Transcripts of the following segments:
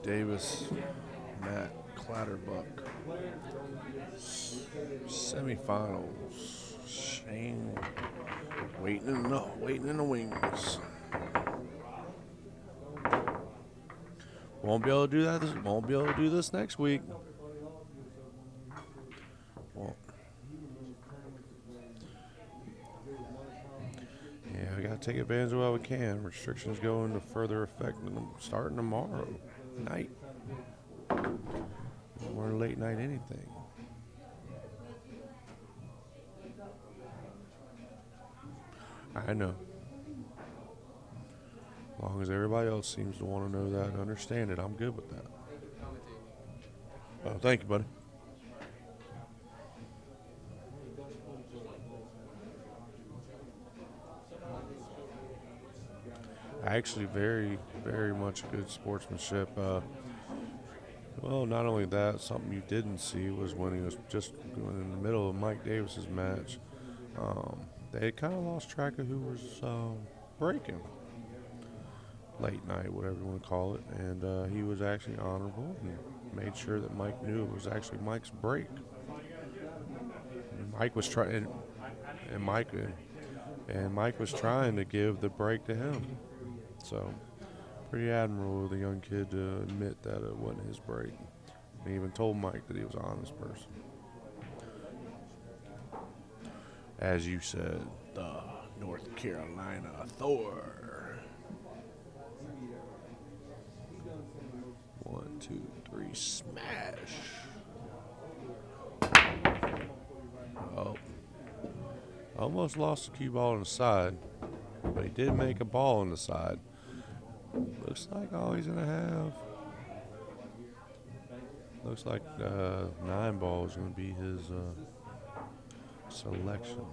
Davis, Matt Clatterbuck. Semifinals. Shane waiting in the wings. Won't be able to do that. Won't be able to do this next week. Well, yeah, we gotta take advantage of what we can. Restrictions go into further effect starting tomorrow night. Or late night anything. I know. As long as everybody else seems to want to know that and understand it, I'm good with that. Oh, thank you, buddy. Actually, very, very much good sportsmanship. Well, not only that, something you didn't see was when he was just going in the middle of Mike Davis's match. They kind of lost track of who was breaking late night, whatever you want to call it, and he was actually honorable and made sure that Mike knew it was actually Mike's break. And Mike was trying, and Mike was trying to give the break to him. So, pretty admirable of the young kid to admit that it wasn't his break. He even told Mike that he was an honest person. As you said, the North Carolina Thor. 1, 2, 3, smash. Oh. Almost lost the cue ball on the side, but he did make a ball on the side. Looks like all he's going to have. Looks like 9 ball is going to be his selection.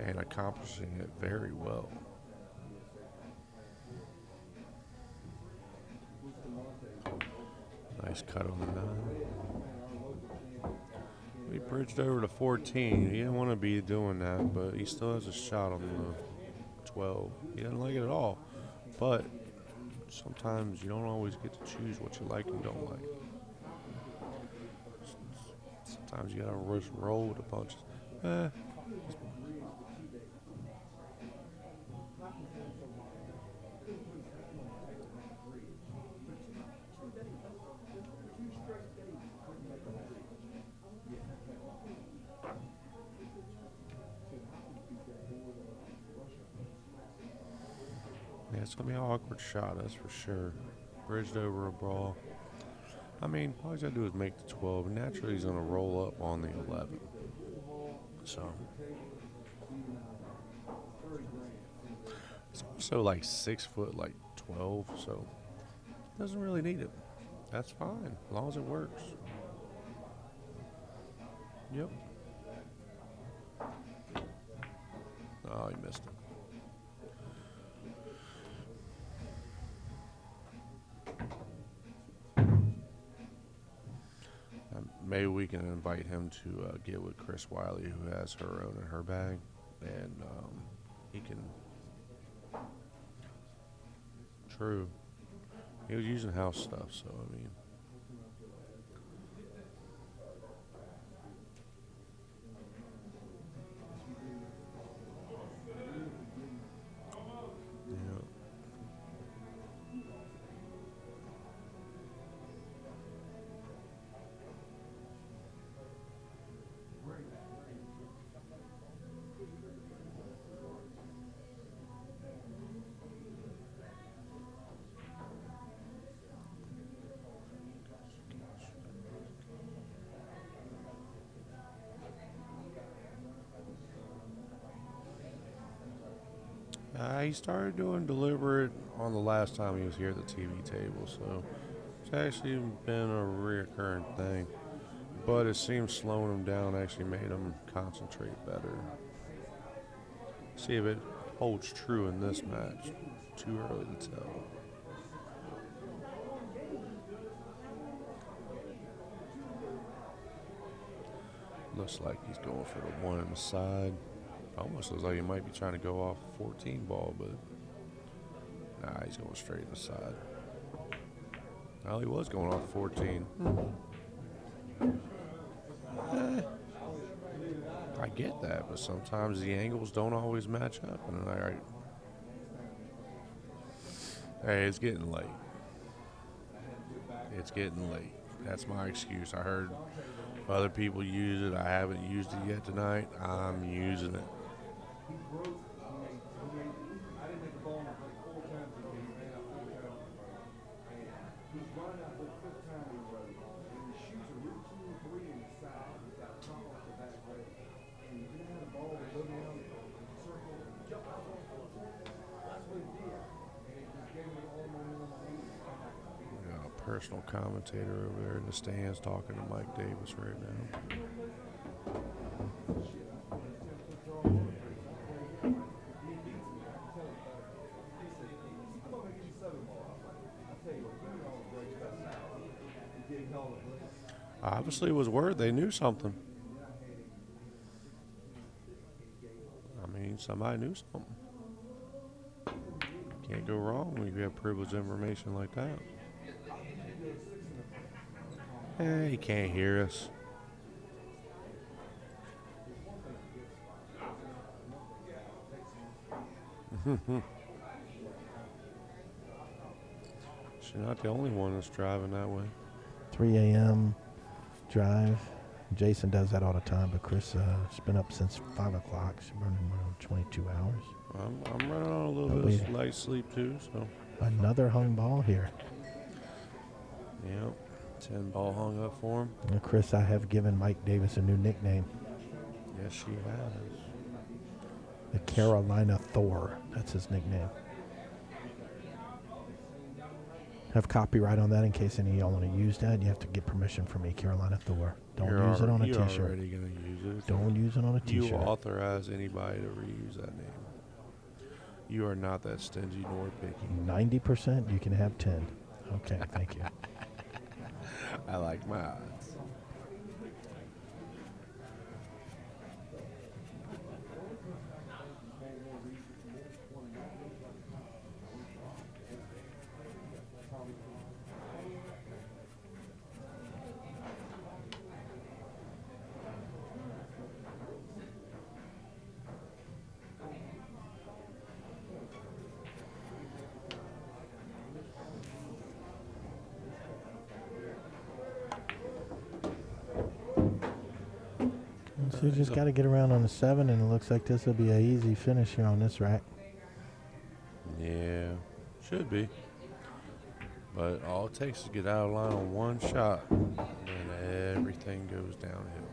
And accomplishing it very well. Nice cut on the 9. He bridged over to 14. He didn't want to be doing that, but he still has a shot on the 12. He doesn't like it at all. But sometimes you don't always get to choose what you like and don't like. Sometimes you gotta just roll with the punches. Yeah, it's going to be an awkward shot, that's for sure. Bridged over a brawl. I mean, all he's got to do is make the 12. And naturally, he's going to roll up on the 11. So. It's also like 6 foot, like 12. So, doesn't really need it. That's fine, as long as it works. Yep. Oh, he missed it. Maybe we can invite him to get with Chris Wiley, who has her own in her bag, and he can. True. He was using house stuff, so I mean. He started doing deliberate on the last time he was here at the TV table, so it's actually been a reoccurring thing. But it seems slowing him down actually made him concentrate better. See if it holds true in this match. Too early to tell. Looks like he's going for the one on the side. Almost looks like he might be trying to go off 14 ball, but nah, he's going straight in the side. Well, he was going off 14. I get that, but sometimes the angles don't always match up. And hey, it's getting late. It's getting late. That's my excuse. I heard other people use it. I haven't used it yet tonight. I'm using it. Personal commentator over there in the stands talking to Mike Davis right now. Obviously, it was word they knew something. I mean, somebody knew something. Can't go wrong when you have privileged information like that. He can't hear us. She's not the only one that's driving that way. 3 a.m. drive. Jason does that all the time, but Chris has been up since 5 o'clock. She's running around 22 hours. I'm running on a little bit of light sleep too, so. Another hung ball here. Yep. 10 ball hung up for him. And Chris, I have given Mike Davis a new nickname. Yes, she has. The Carolina Thor. That's his nickname. Have copyright on that in case any of y'all want to use that. You have to get permission from me, Carolina Thor. Don't use it on a t-shirt. You're already going to use it. Don't use it on a t-shirt. You authorize anybody to reuse that name. You are not that stingy nor picky. 90%, you can have 10. Okay, thank you. I like my odds. So you just got to get around on the 7, and it looks like this will be an easy finish here on this rack. Yeah, should be. But all it takes is to get out of line on one shot, and then everything goes downhill.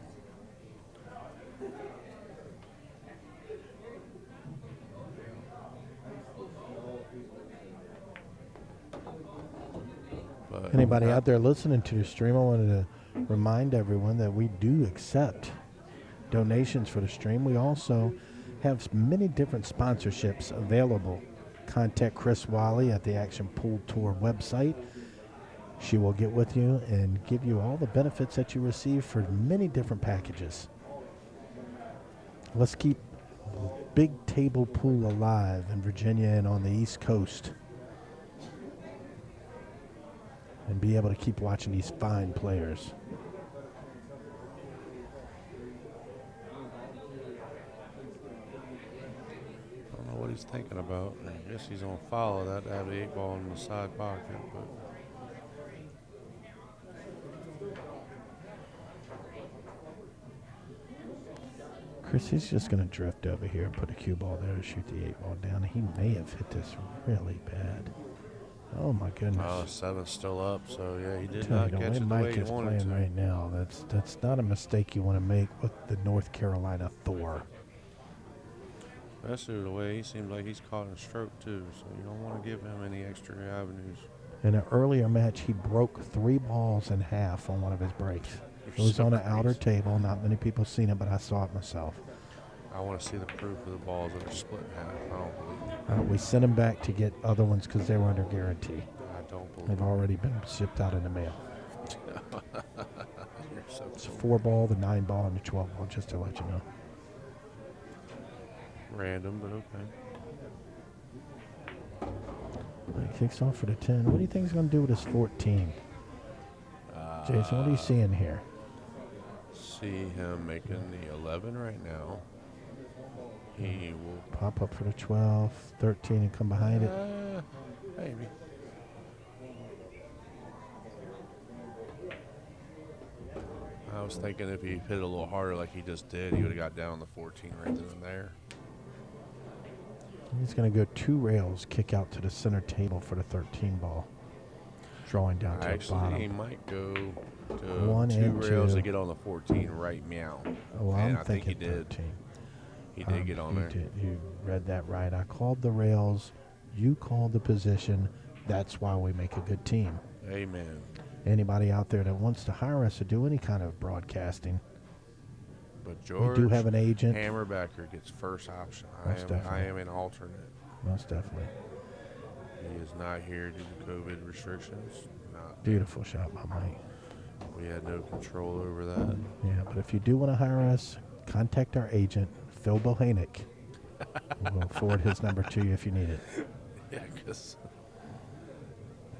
But anybody out there listening to the stream, I wanted to remind everyone that we do accept donations for the stream. We also have many different sponsorships available. Contact Chris Wally at the Action Pool Tour website. She will get with you and give you all the benefits that you receive for many different packages. Let's keep big table pool alive in Virginia and on the East Coast, and be able to keep watching these fine players. What he's thinking about. I guess he's gonna follow that to have the 8 ball in the side pocket, but Chris, he's just gonna drift over here and put a cue ball there to shoot the 8 ball down. He may have hit this really bad. Oh my goodness. 7's still up, so yeah, he did not catch it the Mike way he is wanted playing to. right now. That's not a mistake you want to make with the North Carolina Thor. Especially the way he seems like he's caught in a stroke too, so you don't want to give him any extra avenues. In an earlier match, he broke 3 balls in half on one of his breaks. It was on an outer table. Not many people have seen it, but I saw it myself. I want to see the proof of the balls that are split in half. I don't believe it. We sent him back to get other ones because they were under guarantee. I don't believe They've already been shipped out in the mail. You're so It's cool. 4 ball, the 9 ball, and the 12 ball, just to let you know. Random, but okay. He kicks off for the 10. What do you think he's going to do with his 14? Jason, what are you seeing here? See him making the 11 right now. He will Pop up for the 12, 13, and come behind it. Maybe. I was thinking if he hit it a little harder like he just did, he would have got down on the 14 right then and there. He's going to go 2 rails, kick out to the center table for the 13 ball. Drawing down to the Actually, bottom. he might go to 1 2 and rails 2. to get on the 14 right meow. Well, And I'm I think he thinking did. 13. He did get on you there. Did. You read that right. I called the rails. You called the position. That's why we make a good team. Amen. Anybody out there that wants to hire us to do any kind of broadcasting, But George we do have an agent. Hammerbacher gets first option. Most I definitely. am an alternate. Most definitely. He is not here due to COVID restrictions. Not. Beautiful shot by Mike. We had no control over that. Yeah, but if you do want to hire us, contact our agent, Phil Bohanik. We'll forward his number to you if you need it. Yeah, because.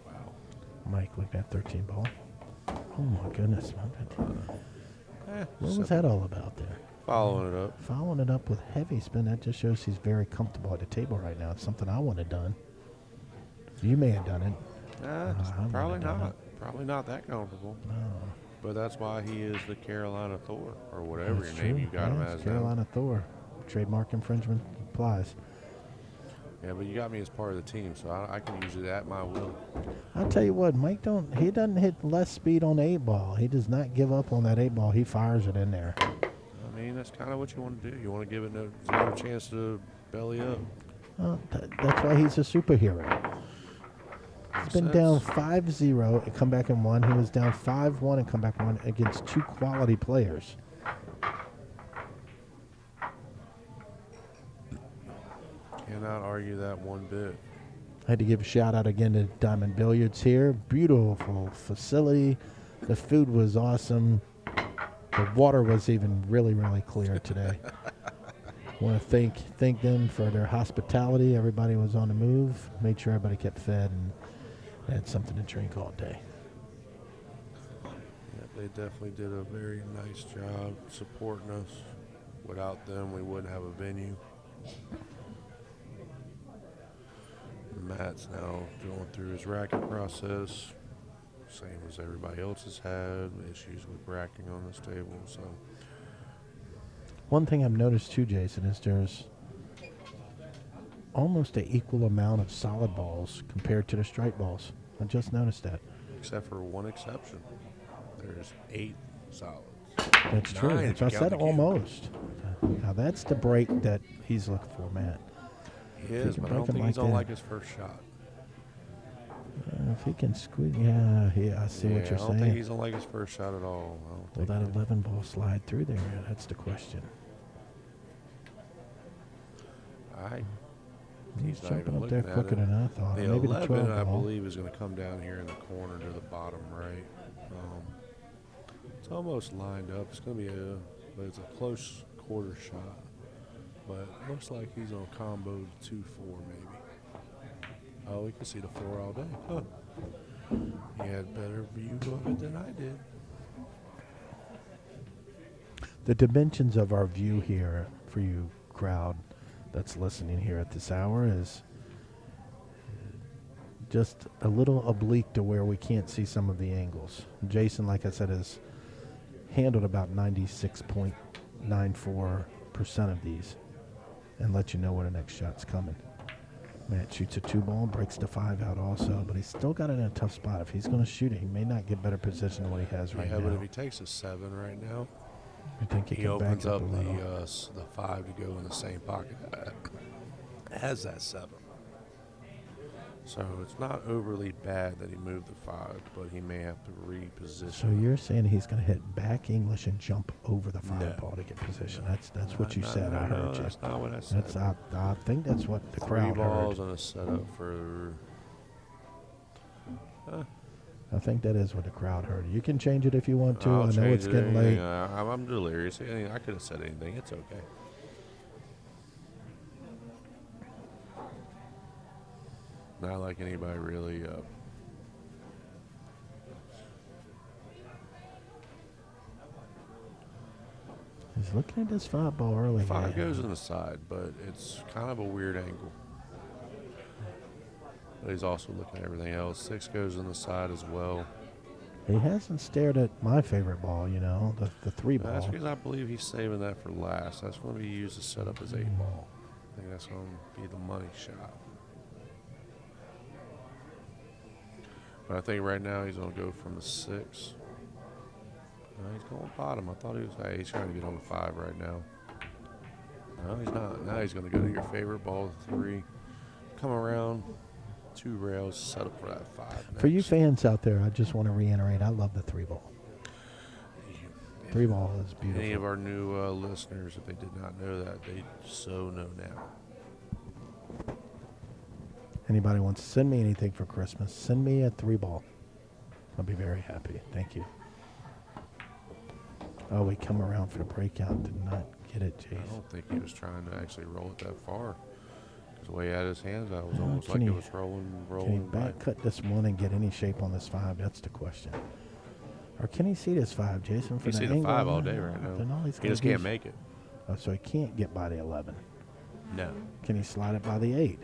Wow. Mike, look at that 13 ball. Oh, my goodness. What was that all about there? Following it up. Following it up with heavy spin, that just shows he's very comfortable at the table right now. It's something I would have done. You may have done it. Probably would've done not. Probably not that comfortable. No. But that's why he is the Carolina Thor, or whatever That's your name true. you got him Yeah, as it's now. Carolina Thor. Trademark infringement applies. Yeah, but you got me as part of the team, so I can use it at my will. I'll tell you what, Mike doesn't hit less speed on the 8 ball. He does not give up on that 8 ball. He fires it in there. I mean, that's kind of what you want to do. You want to give it zero chance to belly up. That's why he's a superhero. He's been down 5-0 and come back and won. He was down 5-1 and come back and won against 2 quality players. Cannot argue that one bit. I had to give a shout out again to Diamond Billiards here. Beautiful facility. The food was awesome. The water was even really, really clear today. Want to thank them for their hospitality. Everybody was on the move. Made sure everybody kept fed and had something to drink all day. Yeah, they definitely did a very nice job supporting us. Without them, we wouldn't have a venue. Matt's now going through his racket process, same as everybody else has had issues with bracking on this table. So One thing I've noticed too, Jason, is there's almost an equal amount of solid balls compared to the straight balls. I just noticed that. except for one exception, there's 8 solids. That's true. 9 if So I you count said the cube. almost. Now that's the break that he's looking for, Matt. He is, can but I don't break 'em think he's like on that. like his first shot. If he can squeeze, I see what you're I don't think saying. he's on like his first shot at all. I don't Will think that he- 11 ball slide through there? That's the question. He's not jumping even up there looking at quicker it. than I thought. The Maybe 11, the 12 I ball. believe, is going to come down here in the corner to the bottom right. It's almost lined up. It's going to be but it's a close quarter shot. But it looks like he's on combo 2-4 maybe. Oh, we can see the 4 all day. Huh. He had better view of it than I did. The dimensions of our view here for you crowd that's listening here at this hour is just a little oblique to where we can't see some of the angles. Jason, like I said, has handled about 96.94% of these and let you know where the next shot's coming. Matt shoots a 2 ball, breaks the 5 out also, but he's still got it in a tough spot. If he's going to shoot it, he may not get better position than what he has right Yeah, now. but if he takes a 7 right now, I think he he can opens back up a little. the 5 to go in the same pocket as that 7. So it's not overly bad that he moved the 5, but he may have to reposition. So you're saying he's going to hit back English and jump over the 5 No. ball to get position? That's what you said. I heard you. That's not what I said. I think that's what the 3 crowd balls heard. and a setup for. I think that is what the crowd heard. You can change it if you want to. I'll I know change it's it, getting anything. late. I'm delirious. I could have said anything. It's okay. Not like anybody really. He's looking at this 5 ball early. 5 goes in the side, but it's kind of a weird angle. But he's also looking at everything else. 6 goes in the side as well. He hasn't stared at my favorite ball, the 3 ball. That's because I believe he's saving that for last. That's going to be used to set up his 8 ball. I think that's going to be the money shot. But I think right now he's going to go from the 6. No, he's going bottom. I thought he's trying to get on the 5 right now. No, he's not. Now he's going to go to your favorite ball, the 3. Come around, 2 rails, set up for that 5. For you fans out there, I just want to reiterate, I love the 3 ball. 3 ball is beautiful. Any of our new listeners, if they did not know that, they so know now. Anybody wants to send me anything for Christmas, send me a 3 ball. I'll be very happy. Thank you. Oh, we come around for the breakout. Did not get it, Jason. I don't think he was trying to actually roll it that far. Because the way he had his hands out, it was almost like it was rolling. Can he back cut this 1 and get any shape on this 5? That's the question. Or can he see this 5, Jason? He see the 5 all day right now. He just can't make it. Oh, so he can't get by the 11. No. Can he slide it by the 8?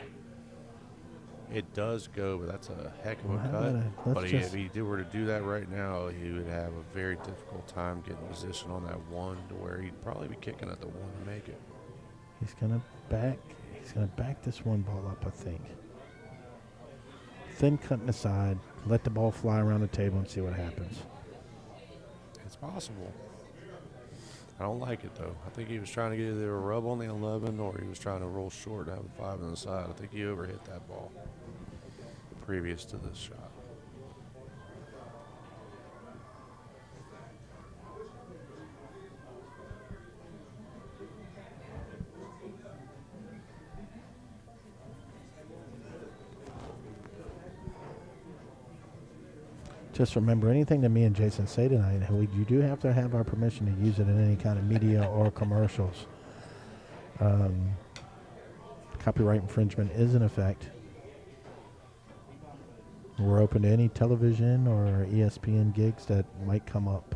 It does go, but that's a heck of a Well, cut. But if he were to do that right now, he would have a very difficult time getting position on that 1 to where he'd probably be kicking at the 1 to make it. He's gonna back this 1 ball up, I think. Thin cut in the side, let the ball fly around the table and see what happens. It's possible. I don't like it, though. I think he was trying to get either a rub on the 11 or he was trying to roll short and have a 5 on the side. I think he overhit that ball previous to this shot. Just remember, anything that me and Jason say tonight, you do have to have our permission to use it in any kind of media or commercials. Copyright infringement is in effect. We're open to any television or ESPN gigs that might come up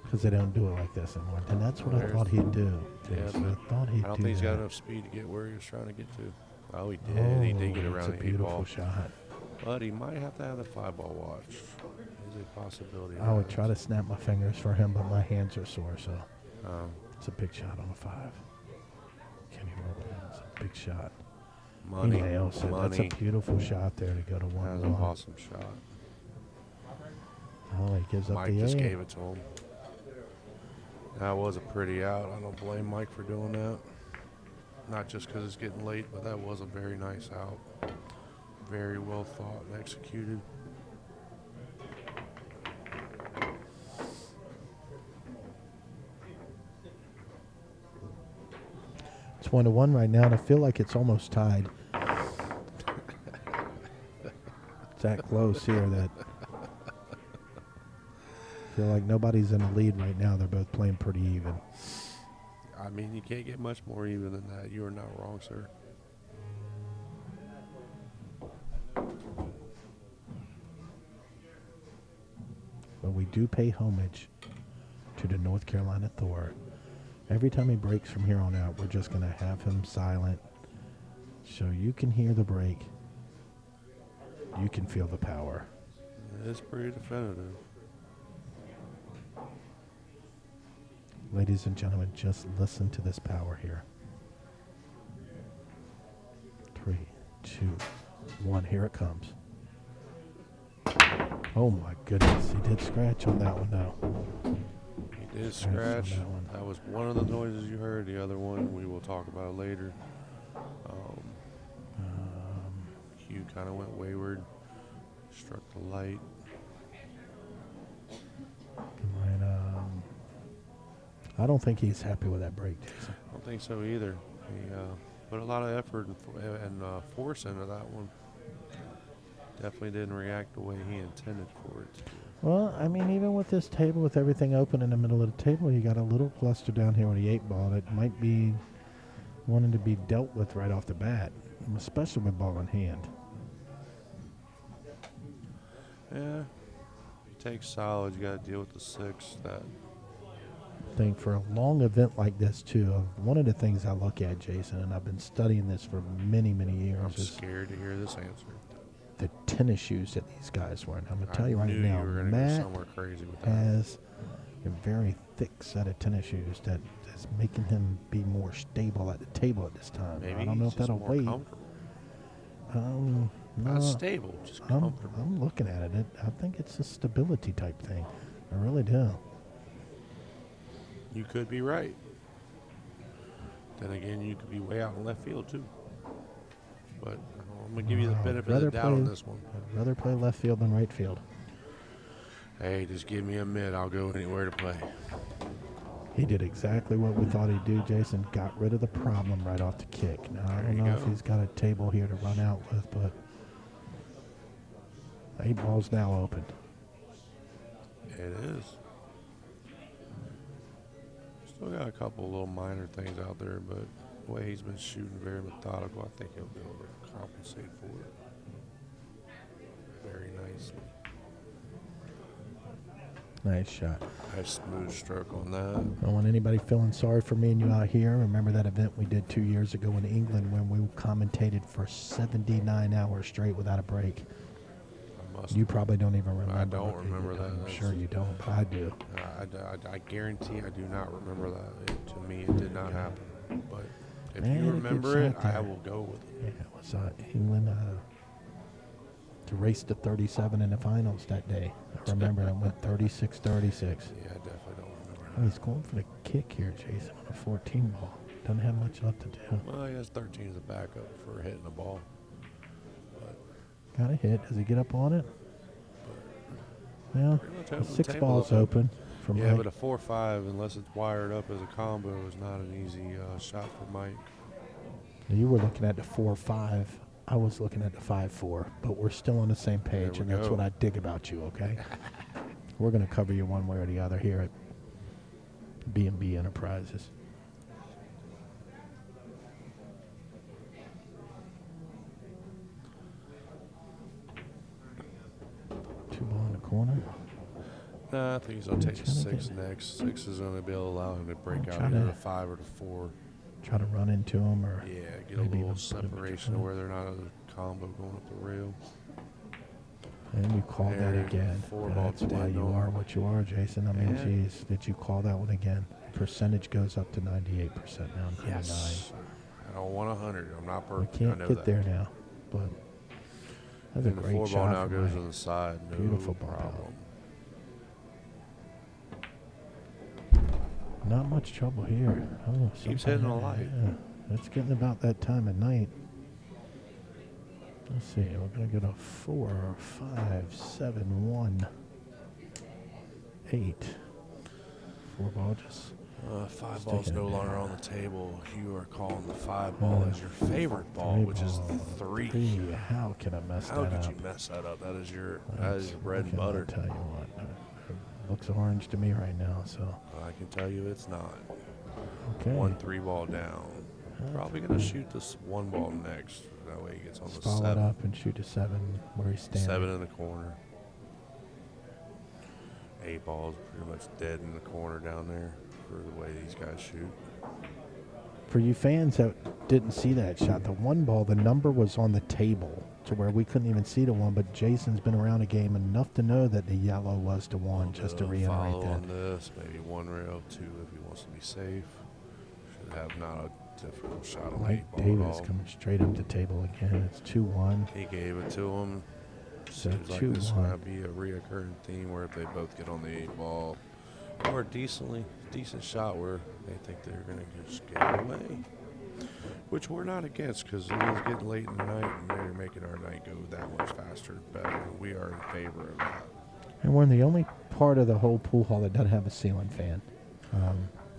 because they don't do it like this anymore. And that's what I thought he'd do. Jason. Yeah, I thought he'd do I don't think he's got enough speed to get where he was trying to get to. Oh, he did. Oh, He did get around it's a the 8 ball. beautiful shot. But he might have to have the 5 ball watch. There's a possibility. I would try to snap my fingers for him, but my hands are sore, so it's a big shot on a 5. Can he roll it? It's a big shot. Money. He nails it. That's a beautiful shot there to go to 1. That's an awesome shot. Oh, he gives up Mike the just 8. gave it to him. That was a pretty out. I don't blame Mike for doing that. Not just because it's getting late, but that was a very nice out. Very well thought and executed. It's 1-1 right now, and I feel like it's almost tied. It's that close here that I feel like nobody's in the lead right now. They're both playing pretty even. I mean, you can't get much more even than that. You are not wrong, sir. But we do pay homage to the North Carolina Thor. Every time he breaks from here on out, we're just going to have him silent so you can hear the break. You can feel the power. It's pretty definitive. Ladies and gentlemen, just listen to this power here. 3, 2, 1. Here it comes. Oh my goodness, he did scratch on that one though. He did scratch. That was one of the noises you heard. The other one, we will talk about later. Hugh kind of went wayward, struck the light. Right, I don't think he's happy with that break, Jason. I don't think so either. He put a lot of effort and force into that one. definitely didn't react the way he intended for it to. Well, I mean, even with this table, with everything open in the middle of the table, you got a little cluster down here with the 8-ball that might be wanting to be dealt with right off the bat, especially with ball in hand. Yeah, you take solid, you got to deal with the 6. That I think for a long event like this, too, one of the things I look at, Jason, and I've been studying this for many, many years, I'm is scared to hear this answer. the tennis shoes that these guys wear. I'm going to tell you I right knew now, you were gonna go Matt somewhere crazy with that. has a very thick set of tennis shoes that is making him be more stable at the table at this time. Maybe I don't know he's if just that'll more wait. comfortable. No, Not stable, just comfortable. I'm looking at it. I think it's a stability type thing. I really do. You could be right. Then again, you could be way out in left field too. But I'm gonna give you the benefit of the doubt on this one. I'd rather play left field than right field. Hey, just give me a mid. I'll go anywhere to play. He did exactly what we thought he'd do, Jason. Got rid of the problem right off the kick. Now, I don't know if he's got a table here to run out with, but 8-ball's now open. It is. Still got a couple little minor things out there, but the way he's been shooting very methodical, I think he'll be able to compensate for it very nicely. Nice shot. Nice smooth stroke on that. I don't want anybody feeling sorry for me and you out here. Remember that event we did 2 years ago in England when we commentated for 79 hours straight without a break? You probably don't even remember. I don't remember that. I'm sure you don't, but I do. I guarantee I do not remember that. To me, it did not happen. But if Man, you a good remember it, shot there. I will go with it. Yeah, it was England to race to 37 in the finals that day. I remember it went 36-36. Yeah, I definitely don't remember that. He's going for the kick here, Jason, on a 14 ball. Doesn't have much left to do. Well, he has 13 as a backup for hitting the ball. Got a hit. Does he get up on it? Well, Pretty much the open the 6 table ball's up. open. From Yeah, Mike. but a 4-5, unless it's wired up as a combo, is not an easy shot for Mike. You were looking at the 4-5. I was looking at the 5-4, but we're still on the same page, There and we that's go. what I dig about you, okay? We're going to cover you one way or the other here at B&B Enterprises. Two ball in the corner. Nah, I think he's going to take the Trying to 6 next. 6 is going to be able to allow him to break out trying either to- the 5 or the 4. Try to run into him, or Yeah, get a maybe little even put him separation between. where they're not a combo going up the rail. And you called that There, again. 4 ball That's why dead you on. are what you are, Jason. I mean, Yeah. geez, did you call that one again? Percentage goes up to 98% now. 99. Yes. I don't want 100. I'm not We perfect. I can't know get that. there now, but that's a And the great 4 shot. ball now from goes Mike. to the side. No Beautiful ball. problem. Not much trouble here. Oh, Keeps something- hitting a light. Yeah, it's getting about that time of night. Let's see. We're going to go to 4, 5, 7, 1, 8. 4 ball just. 5 Stick ball's it no in longer there. on the table. You are calling the 5 ball as your favorite ball, 3 which is ball. 3. How can I mess How that could up? you mess that up? That is your That's- bread and okay, butter. I'll tell you what. It looks orange to me right now, so. I can tell you it's not. Okay. 1 3 ball down. Probably gonna shoot this 1 ball next. That way he gets on the Follow it 7. up and shoot a 7 where he's standing. 7 in the corner. 8 ball's pretty much dead in the corner down there for the way these guys shoot. For you fans that didn't see that shot, the 1 ball, the number was on the table to where we couldn't even see the 1, but Jason's been around a game enough to know that the yellow was the 1, just to reiterate Follow that. on this, maybe 1 rail, 2 if he wants to be safe. Should have not a difficult shot on the Mike 8 ball at Davis all. coming straight up the table again. It's 2-1. He gave it to him. So Seems like this 2-1. might be a reoccurring theme where if they both get on the 8 ball or a decent shot where they think they're going to just get it away, which we're not against because it is getting late in the night and they're making our night go that much faster and better. We are in favor of that. And we're in the only part of the whole pool hall that doesn't have a ceiling fan.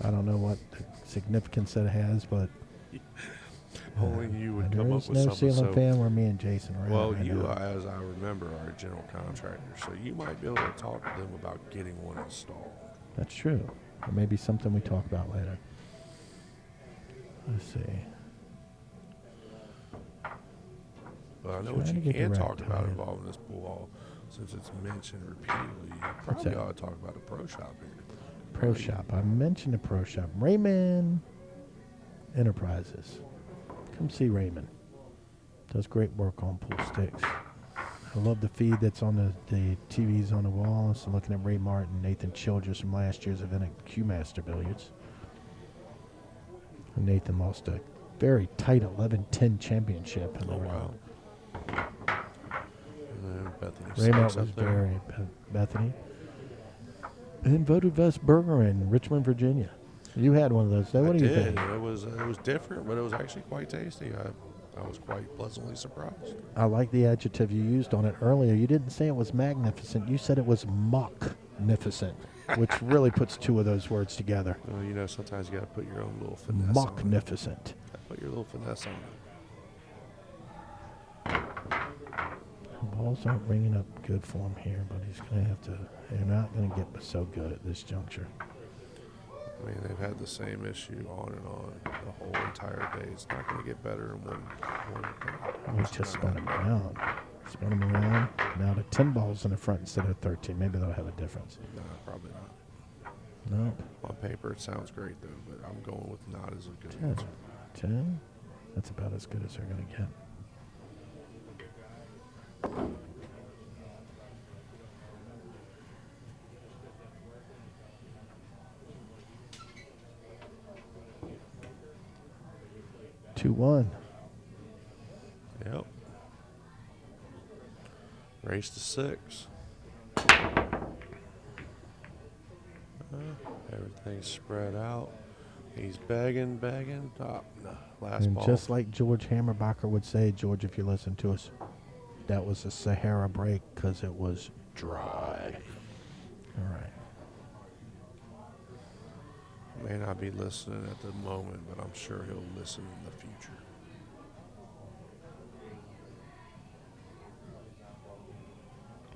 I don't know what the significance that it has, but Only you would There come up is with no something ceiling so. fan where me and Jason are. Well, at right you, now. as I remember, are a general contractor, so you might be able to talk to them about getting one installed. That's true. Or maybe something we talk about later. Let's see. But I know Trying what to you get the can rack talk about tied. involving this pool hall, since it's mentioned repeatedly. You probably that? ought to talk about a pro shop here. Pro Really? Shop. I mentioned the Pro Shop. Raymond Enterprises. Come see Raymond. Does great work on pool sticks. I love the feed that's on the TVs on the wall. So looking at Ray Martin, Nathan Childress from last year's event at Q-Master Billiards. And Nathan lost a very tight 11-10 championship in the round. And then Bethany Raymond Sykes was up there. very Bethany. And voted best burger in Richmond, Virginia. You had one of those. So what I do you did. think? It was different, but it was actually quite tasty. I was quite pleasantly surprised. I like the adjective you used on it earlier. You didn't say it was magnificent. You said it was mock-nificent, which really puts two of those words together. You know, sometimes you got to put your own little finesse on it. Mock-nificent. Put your little finesse on it. Balls aren't ringing up good for him here, but he's going to have to. They're not going to get so good at this juncture. I mean, they've had the same issue on and on the whole entire day. It's not going to get better in one We just spun him around. Spun him around. Now to 10 balls in the front instead of 13. Maybe they'll have a difference. No, probably not. No. On paper, it sounds great, though, but I'm going with not as a good 10. answer. 10? That's about as good as they're going to get. Two one. Yep. Race to 6. Everything's spread out. He's begging. Top. No, last And ball. just like George Hammerbacher would say, George, if you listen to us, that was a Sahara break because it was dry. All right. May not be listening at the moment, but I'm sure he'll listen in the future.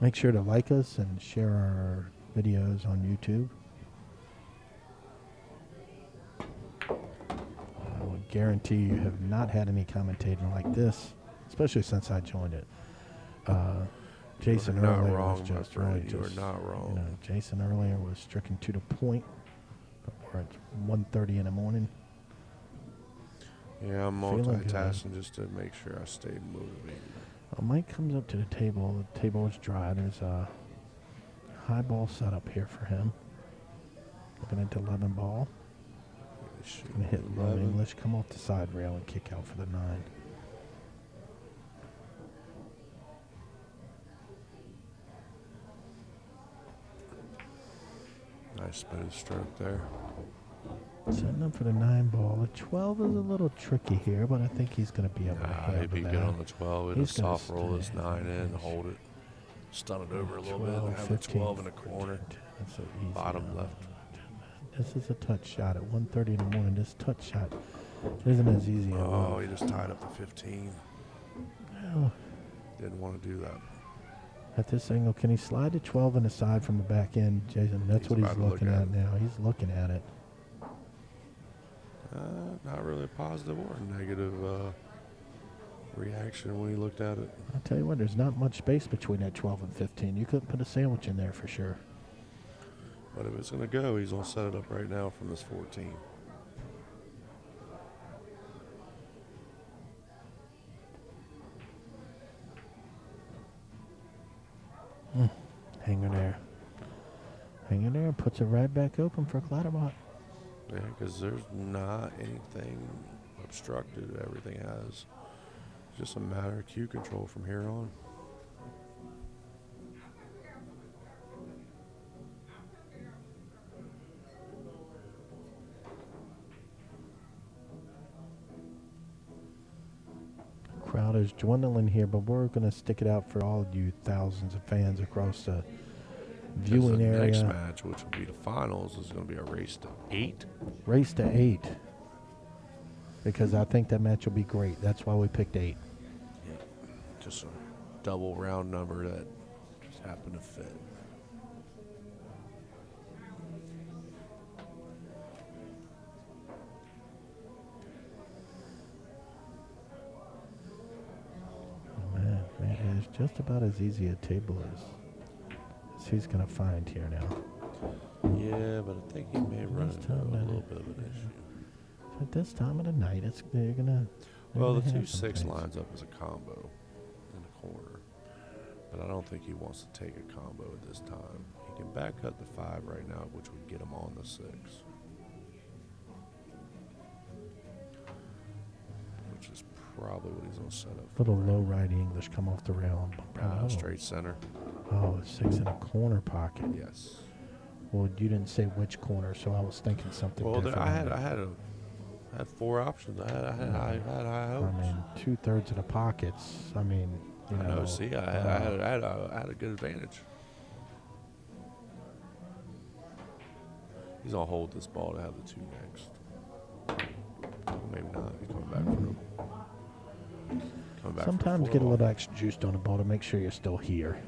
Make sure to like us and share our videos on YouTube. I would guarantee you have not had any commentating like this, especially since I joined it. Jason not earlier wrong, was my just friend. really You just, are not wrong. You know, Jason earlier was stricken to the point, but we're at 1:30 in the morning. Yeah, I'm Feeling good. multitasking just to make sure I stay motivated. Mike comes up to the table. The table is dry. There's a high ball set up here for him. Looking into 11 ball. Gonna hit low 11. English, come off the side rail and kick out for the 9. Nice smooth stroke there. Setting up for the 9 ball. The 12 is a little tricky here, but I think he's going to be able to handle He'd be that. good on the 12. It'll He's gonna soft roll this stay. 9 in, hold it, stun it over a little bit, 12, and have the 15, 12 in the corner. That's so easy. Bottom left. This is a touch shot at 1:30 in the morning. This touch shot isn't as easy as Oh, he just tied up the 15. well, Didn't want to do that. at this angle. Can he slide the 12 in the side from the back end, Jason? That's He's what he's about to look looking at at now. He's looking at it. Not really a positive or a negative reaction when he looked at it. I'll tell you what, there's not much space between that 12 and 15. You couldn't put a sandwich in there for sure. But if it's going to go, he's going to set it up right now from this 14. Hanger there. Hanger there, puts it right back open for Clatterbuck. Yeah, because there's not anything obstructed. Everything has. It's just a matter of cue control from here on. Crowd is dwindling here, but we're going to stick it out for all of you thousands of fans across the viewing the area. next match, which will be the finals, is going to be a race to 8. Race to 8. because I think that match will be great. That's why we picked 8. Yeah. Just a double round number that just happened to fit. Man, it is just about as easy a table as he's going to find here now. Yeah, but I think he may run into a little bit of an issue. At this time of the night, they're gonna. Well, the 2-6 lines up as a combo in the corner, but I don't think he wants to take a combo at this time. He can back cut the 5 right now, which would get him on the 6, which is probably what he's gonna set up. Little low right English come off the rail. Straight center. Oh, 6 in a corner pocket. Yes. Well, you didn't say which corner, so I was thinking something Well, different. I had 4 options. I had high hopes. I mean, 2/3 of the pockets. I mean, you I know. know. See, I had a good advantage. He's gonna hold this ball to have the 2 next. Maybe not. He's coming back for him. Sometimes get a little extra juiced on the ball to make sure you're still here.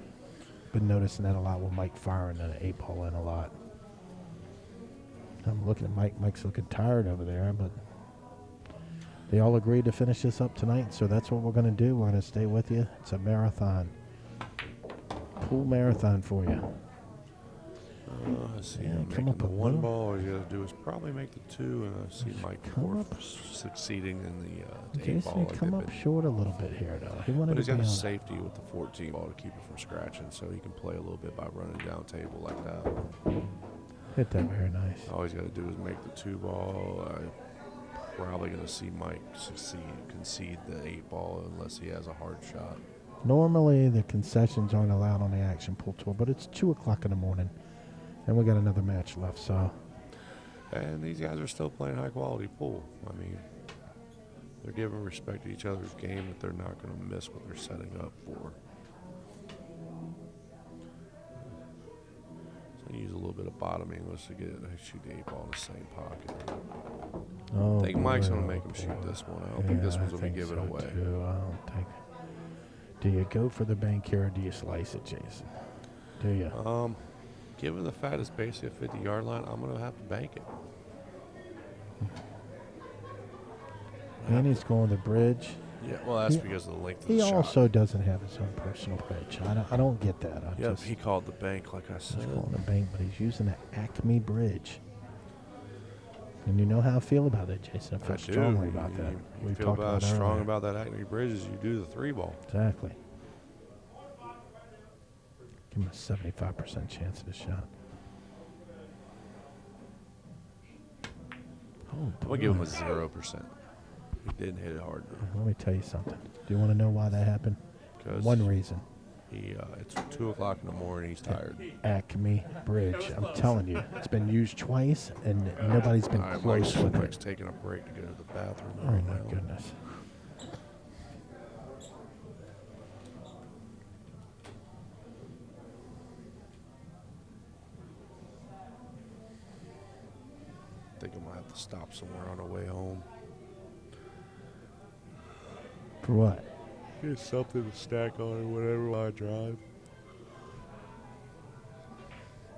Been noticing that a lot with Mike firing an 8 ball in a lot. I'm looking at Mike. Mike's looking tired over there, but they all agreed to finish this up tonight, so that's what we're going to do. We're going to stay with you. It's a marathon. Pool marathon for you. I see Yeah, him come making up the a 1 little. ball. All you got to do is probably make the 2, and I see Mike Dwarf succeeding in the 8 Jason, ball. he come up short a little bit here, though. He wanted But he's to be got a on safety with the 14 ball to keep it from scratching, so he can play a little bit by running down table like that. Hit that very nice. All he's got to do is make the 2 ball. I'm probably going to see Mike concede the 8 ball unless he has a hard shot. Normally, the concessions aren't allowed on the Action Pool Tour, but it's 2 o'clock in the morning, and we got another match left, so. And these guys are still playing high-quality pool. I mean, they're giving respect to each other's game that they're not going to miss what they're setting up for. So use a little bit of bottom English to shoot the 8 ball in the same pocket. Oh, I think Mike's going to boy, make him boy. shoot this one. I don't think this one's going to be given so away. Too. I don't think. Do you go for the bank here or do you slice it, Jason? Do you? Given the fact it's basically a 50-yard line, I'm going to have to bank it. And he's going the bridge. Yeah, well, that's because of the length of the He shot. also doesn't have his own personal bridge. I don't get that. Yep, he called the bank, like I said. He's calling the bank, but he's using the Acme bridge. And you know how I feel about it, Jason. I feel strongly about that. You We feel talked about strong earlier. about that Acme bridge as you do the 3 ball. Exactly. Give him a 75% chance at a shot. Oh, I'm going to give him a 0%. He didn't hit it hard. Let me tell you something. Do you want to know why that happened? Because One reason. it's 2 o'clock in the morning. He's tired. Acme Bridge. I'm telling you, it's been used twice, and nobody's been All right, close with Mike's it. taking a break to go to the bathroom. Oh right my now. goodness. I think I'm going to have to stop somewhere on the way home. For what? Get something to stack on or whatever while I drive.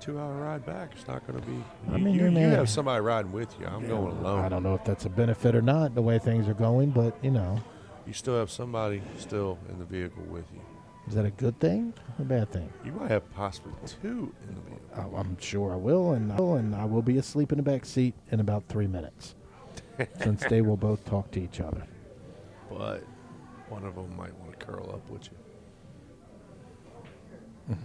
2-hour ride back. It's not going to be. I mean, you you're mad. have somebody riding with you. I'm going alone. I don't know if that's a benefit or not, the way things are going, but, you know. You still have somebody still in the vehicle with you. Is that a good thing or a bad thing? You might have possibly 2 in the vehicle. I'm sure I will, and I will be asleep in the back seat in about 3 minutes, since they will both talk to each other. But one of them might want to curl up with you.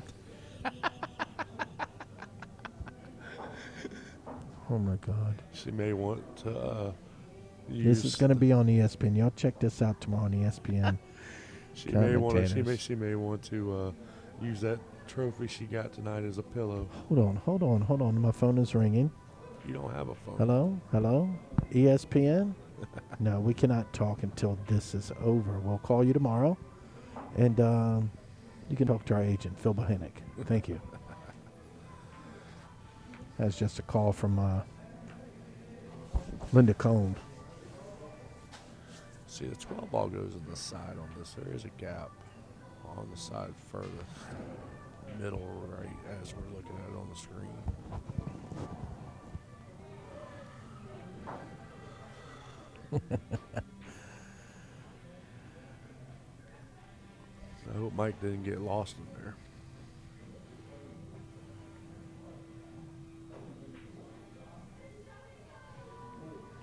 Oh my God! She may want to This is going to be on ESPN. Y'all check this out tomorrow on ESPN. She may want to. She may want to use that trophy she got tonight as a pillow. Hold on. My phone is ringing. You don't have a phone. Hello, ESPN. No, we cannot talk until this is over. We'll call you tomorrow, and you can talk to our agent, Phil Bohanic. Thank you. That's just a call from Linda Combs. See, the 12 ball goes in the side on this. There is a gap on the side further. Middle right as we're looking at it on the screen. I hope Mike didn't get lost in there.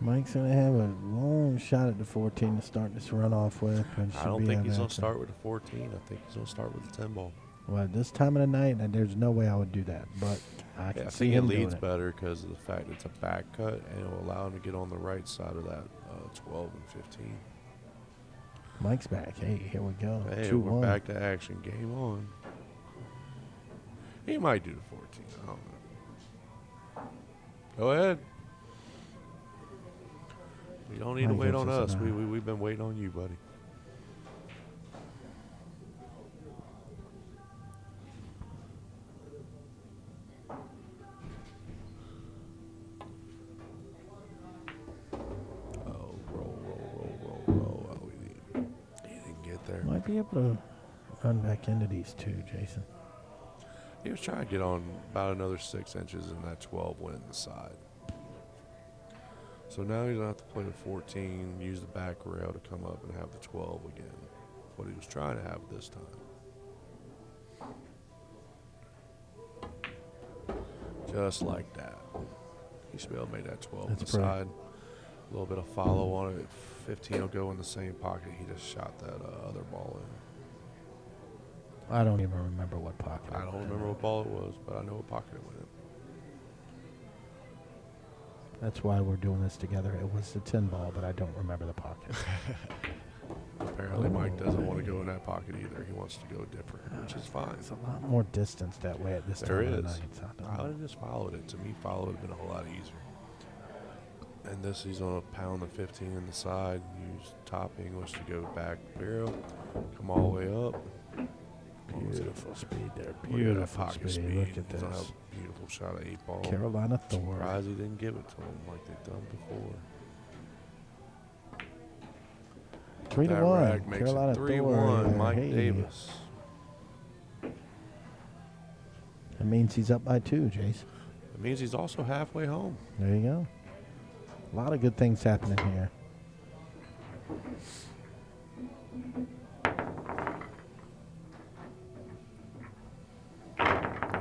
Mike's going to have a long shot at the 14 to start this run off with. I don't think he's going to start with the 14. I think he's going to start with the 10 ball. Well, at this time of the night, there's no way I would do that. But I can see him doing it. I think it leads better because of the fact it's a back cut, and it will allow him to get on the right side of that 12 and 15. Mike's back. Hey, here we go. Hey, 2-1. we're back to action. Game on. He might do the 14. I don't know. Go ahead. You don't need to wait on us. We've been waiting on you, buddy. Oh, roll. Oh, he didn't get there. Might be able to run back into these two, Jason. He was trying to get on about another 6 inches, and that 12 went in the side. So now he's going to have to play the 14, use the back rail to come up and have the 12 again. What he was trying to have this time. Just like that. He should be able to make that 12 on the side. A little bit of follow on it. 15 will go in the same pocket. He just shot that other ball in. I don't even remember what pocket. I don't remember what ball it was, but I know what pocket it went in. That's why we're doing this together. It was the 10 ball, but I don't remember the pocket. Apparently Mike doesn't want to go in that pocket either. He wants to go different, which is fine. It's a lot more distance that way at this time of the night. I would have just followed it. To me, follow would have been a whole lot easier. And this, he's on a pound the 15 in the side. Use top English to go back barrel. Come all the way up. Beautiful speed there. Beautiful speed. Look at this. Beautiful shot of 8 ball. Carolina Thor. Surprised he didn't give it to him like they've done before. 3-1. Carolina 3-1. Mike hey. Davis. That means he's up by 2, Jace. It means he's also halfway home. There you go. A lot of good things happening here.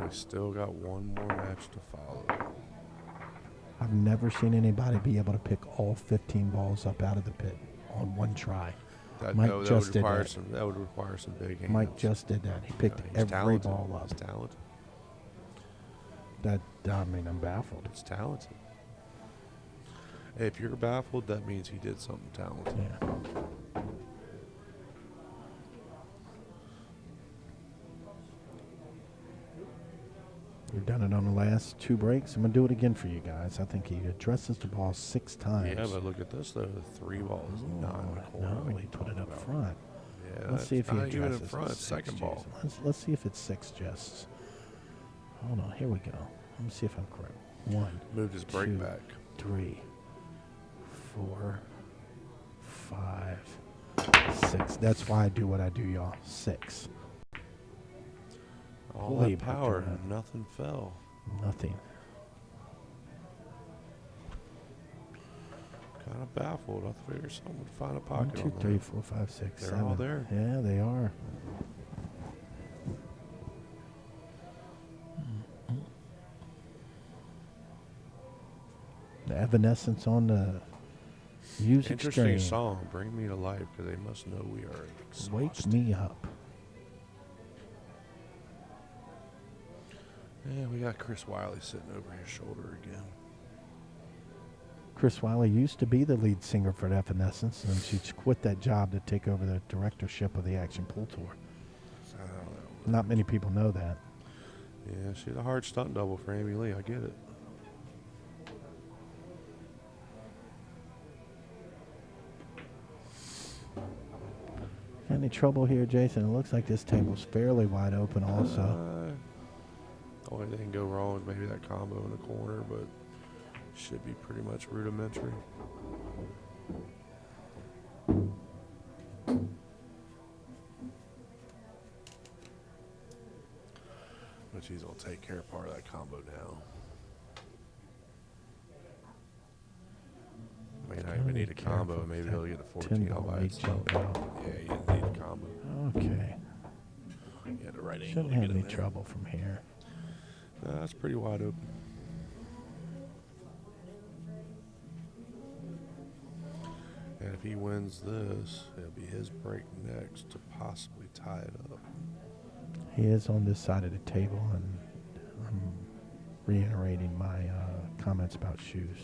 We still got one more match to follow. I've never seen anybody be able to pick all 15 balls up out of the pit on one try. That would require some big hands. Mike just did that. He picked every ball up. He's talented. I'm baffled. It's talented. If you're baffled, that means he did something talented. Yeah. We've done it on the last 2 breaks. I'm going to do it again for you guys. I think he addresses the ball 6 times. Yeah, but look at this, though. The 3 ball is not in the corner. No, he put it up front. Yeah, let's see if he addresses even in front. Second ball. Let's see if it's 6 Jests. Hold on. Here we go. Let me see if I'm correct. 1. Moved his break 2, back. 3, 4, 5, 6. That's why I do what I do, y'all. 6. All that power, nothing fell. Nothing. Kind of baffled. I figured someone would find a pocket. 1, 2, 3, 4, 5, 6, They're 7. all there. Yeah, they are. The evanescence on the music Interesting stream. song. Bring me to life, because they must know we are exhausted. Wake me up. Yeah, we got Chris Wiley sitting over his shoulder again. Chris Wiley used to be the lead singer for Evanescence, and she quit that job to take over the directorship of the Action Pool Tour. Not many people know that. Yeah, she's a hard stunt double for Amy Lee. I get it. Any trouble here, Jason? It looks like this table's fairly wide open also. The only thing go wrong is maybe that combo in the corner, but should be pretty much rudimentary. Which he's going to take care of part of that combo now. May not even need a combo. Maybe he'll get a 14 all by itself. Yeah, he didn't need a combo. Okay. He had the right angle Shouldn't to have get any in there. trouble from here. That's pretty wide open. And if he wins this, it'll be his break next to possibly tie it up. He is on this side of the table, and I'm reiterating my comments about shoes.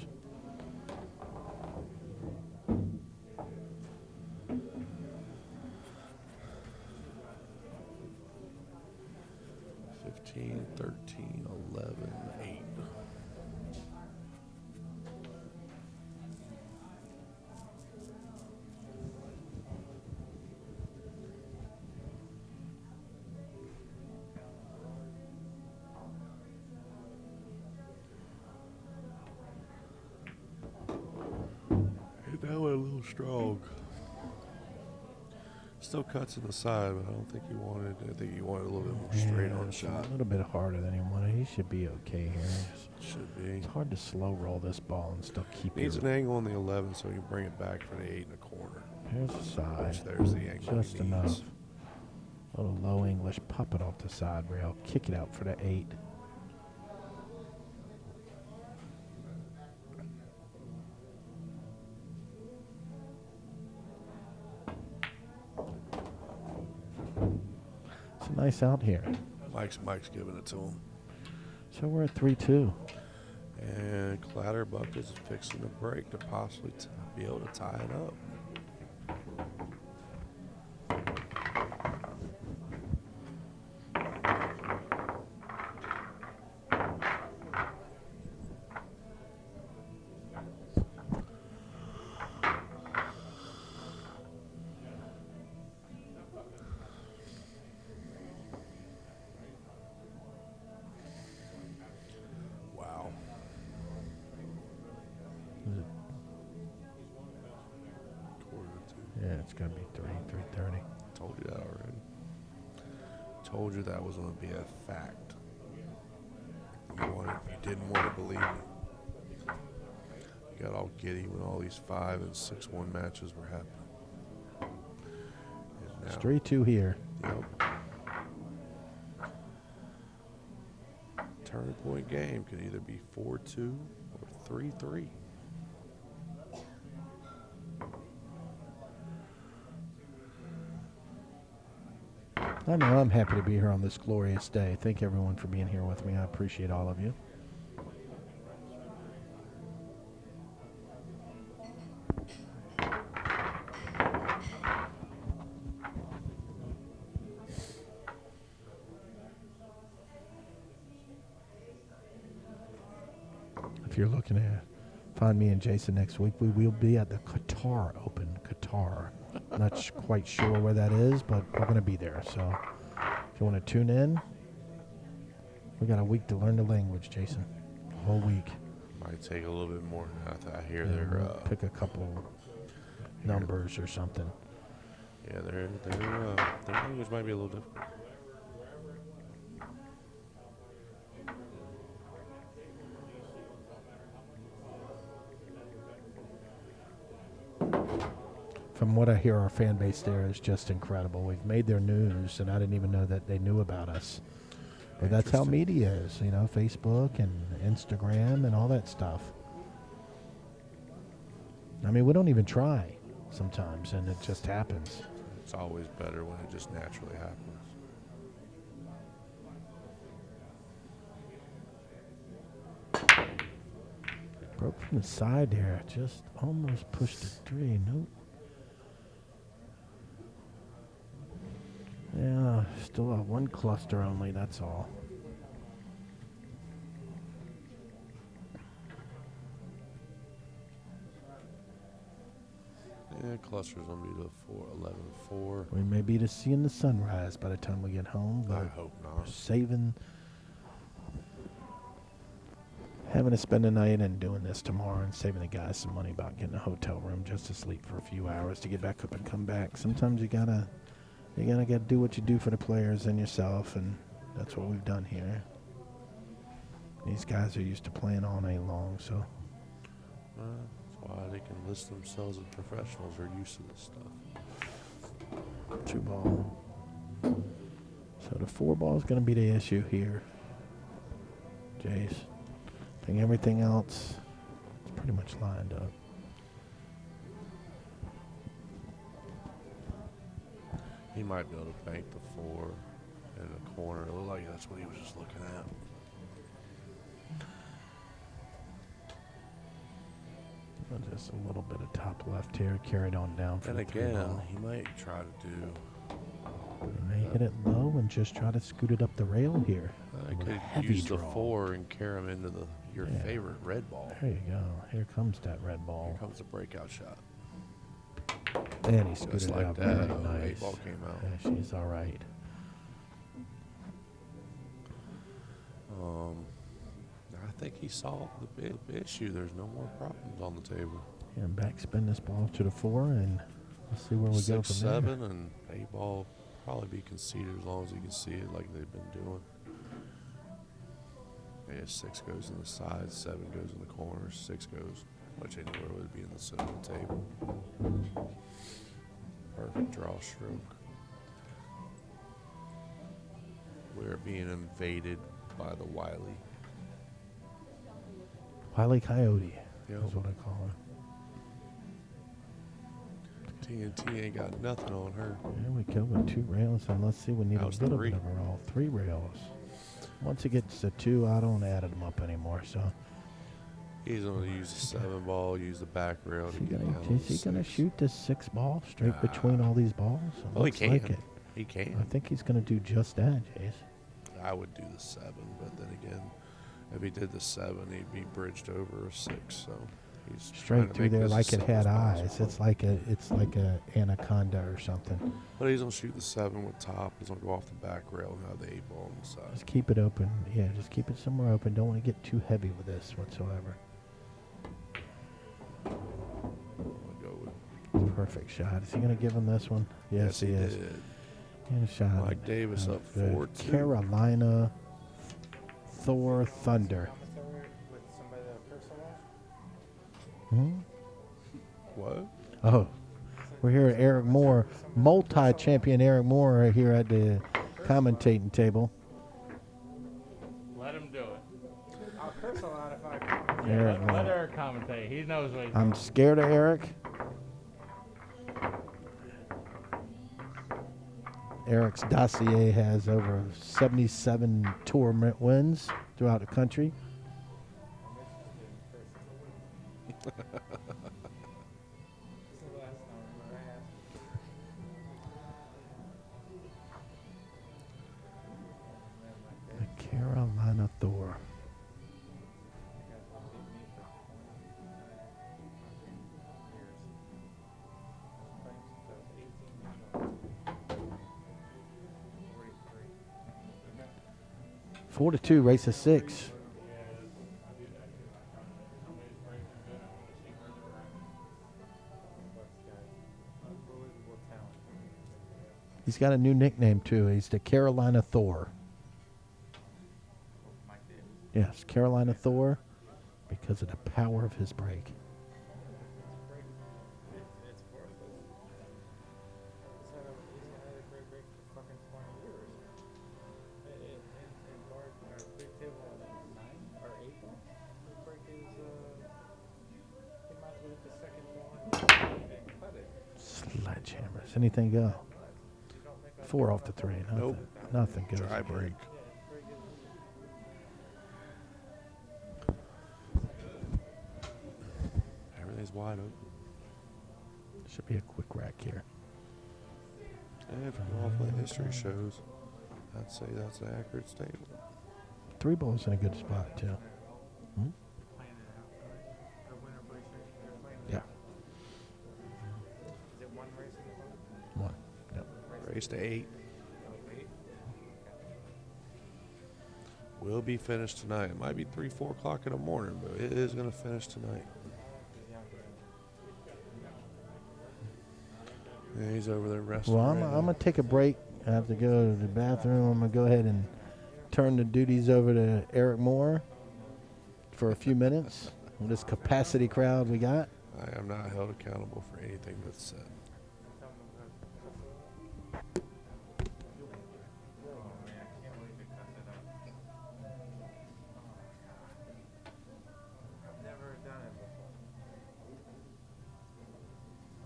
$15, $13, $11, $8. That went a little strong. Still cuts in the side, but I don't think he wanted. I think he wanted a little bit more straight on it's shot. A little bit harder than he wanted. He should be okay here. Should be. It's hard to slow roll this ball and still keep Needs your... an angle on the 11 so he can bring it back for the 8 in the corner. Here's the side. Which there's the angle Just he enough. needs. A little low English. Pop it off the side rail. Kick it out for the 8. It's a nice out here. Mike's giving it to him. So we're at 3-2. And Clatterbuck is fixing the break to possibly be able to tie it up. Wow. Quarter to 2. Yeah, it's going to be 3:30. Told you that already. Told you that was going to be a fact. You didn't want to believe me. You got all giddy when all these 5 and 6-1 matches were happening. And It's now, 3-2 here. yep. Turning point game could either be 4-2 or 3-3. I know I'm happy to be here on this glorious day. Thank everyone for being here with me. I appreciate all of you. If you're looking to find me and Jason next week, we will be at the Qatar Open. Qatar. Not quite sure where that is, but we're going to be there. So if you want to tune in, we got a week to learn the language, Jason. A whole week. Might take a little bit more. I hear And they're we'll pick a couple numbers or something. yeah, their language might be a little different. From what I hear, our fan base there is just incredible. We've made their news, and I didn't even know that they knew about us. But that's how media is, you know, Facebook and Instagram and all that stuff. I mean, we don't even try sometimes, and it just happens. It's always better when it just naturally happens. Broke from the side there, just almost pushed the 3. Nope. Yeah, still a 1 cluster only, that's all. Yeah, cluster's gonna be to 11-4. We may be to seeing the sunrise by the time we get home, I but hope we're not. saving having to spend the night and doing this tomorrow and saving the guys some money about getting a hotel room just to sleep for a few hours to get back up and come back. Sometimes you gotta do what you do for the players and yourself, and that's what we've done here. These guys are used to playing all night long, so. That's why they can list themselves as professionals. They're used to this stuff. 2 ball. So the 4 ball is going to be the issue here, Jace. I think everything else is pretty much lined up. He might be able to bank the 4 in the corner. It looked like that's what he was just looking at. Just a little bit of top left here, carried on down for And the 3 again, ball. he might try to do. He may hit it low and just try to scoot it up the rail here. I could Heavy use the draw. 4 and carry him into your Yeah. favorite red ball. There you go. Here comes that red Here ball. comes the breakout shot. And he scooted Just it like out that. very Oh, nice. 8 ball came out. Yeah, she's all right. I think he solved the big issue. There's no more problems on the table. And backspin this ball to the 4, and we'll see where we go 6, from 7, there. and 8 ball probably be conceded as long as he can see it like they've been doing. Yeah, 6 goes in the side, 7 goes in the corner, 6 goes much anywhere would be in the center of the table. Perfect draw stroke. We're being invaded by the Wiley. Wile E. Coyote Yep. is what I call her. TNT ain't got nothing on her. There we go with 2 rails, and let's see, we need That a was little 3. bit of a roll. 3 rails. Once it gets to 2, I don't add them up anymore, so. He's going to use the 7 ball, use the back rail to get down. Is he going to shoot this 6 ball straight between all these balls? It Oh, he looks can. like it. He I can. think he's going to do just that, Jace. I would do the 7, but then again, if he did the 7, he'd be bridged over a 6. So he's trying Straight to through make there this like as it simple had as eyes. possible. It's like a anaconda or something. But he's gonna shoot the 7 with top. He's gonna go off the back rail and have the 8 ball on the side. Just keep it open. Yeah, just keep it somewhere open. Don't want to get too heavy with this whatsoever. I'm gonna go with Perfect shot. Is he going to give him this one? Yes, he is. did. And a shot. Mike Davis up Good. 4-2. Carolina Thor Thunder. Hmm? What? Oh, we're here at Eric Moore, multi-champion Eric Moore here at the commentating table. Let him do it. I'll curse a lot if I. Eric Let Moore. Eric commentate. He knows what he's I'm scared of Eric. Eric's dossier has over 77 tournament wins throughout the country. The Carolina Thor. Four to 2, race of 6. He's got a new nickname too. He's the Carolina Thor. Yes, Carolina Thor, because of the power of his break. Sledgehammers. Anything go? 4 off the 3. Nothing. Nope. Nothing goes. Dry again. break. Everything's wide open. Should be a quick rack here. And from all the history shows, I'd say that's an accurate statement. 3 balls in a good spot too. Hmm? Yeah. Is it one race in the 1. Yep. Race to 8. Will will be finished tonight. It might be 3, 4 o'clock in the morning, but it is going to finish tonight. Yeah, he's over there resting. Well, I'm going to take a break. I have to go to the bathroom. I'm going to go ahead and turn the duties over to Eric Moore for a few minutes with this capacity crowd we got. I am not held accountable for anything that's said. I've never done it before.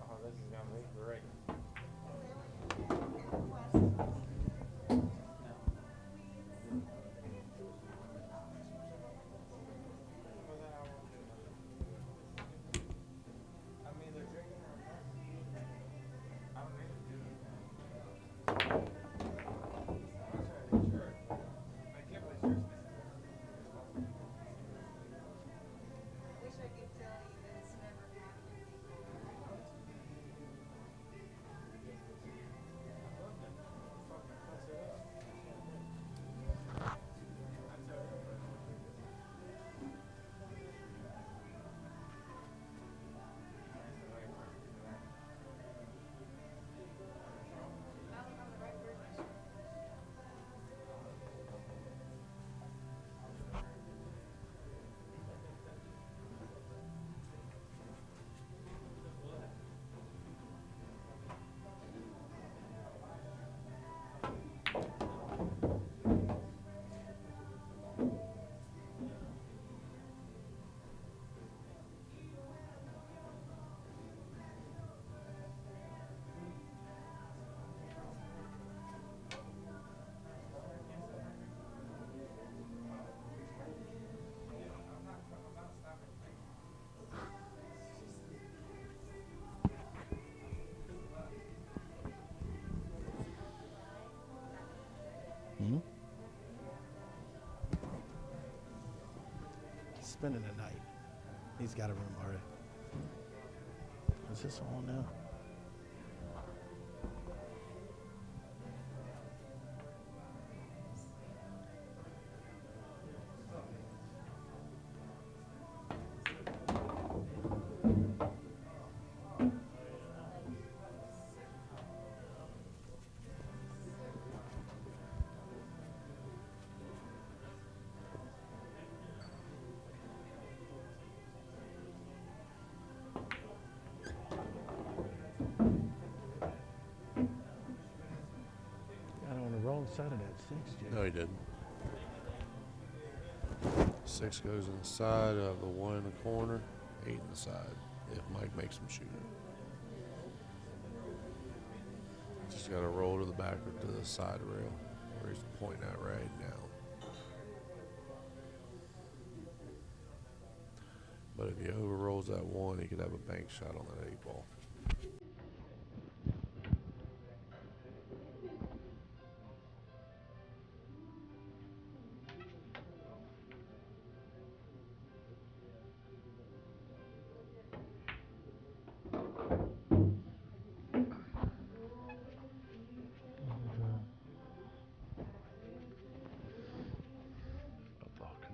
Oh, this is gonna be great. I'm either drinking or not. I don't need to do it now. I kept my shirt. Wish I could tell you that it's never happened before. Spending the night. He's got a room already. Is this all now? Wrong side of that 6, Jay. No, he didn't. 6 goes in the side of the 1 in the corner, 8 in the side. If Mike makes him shoot it. Just got to roll to the back or to the side rail where he's pointing at right now. But if he overrolls that 1, he could have a bank shot on that 8 ball.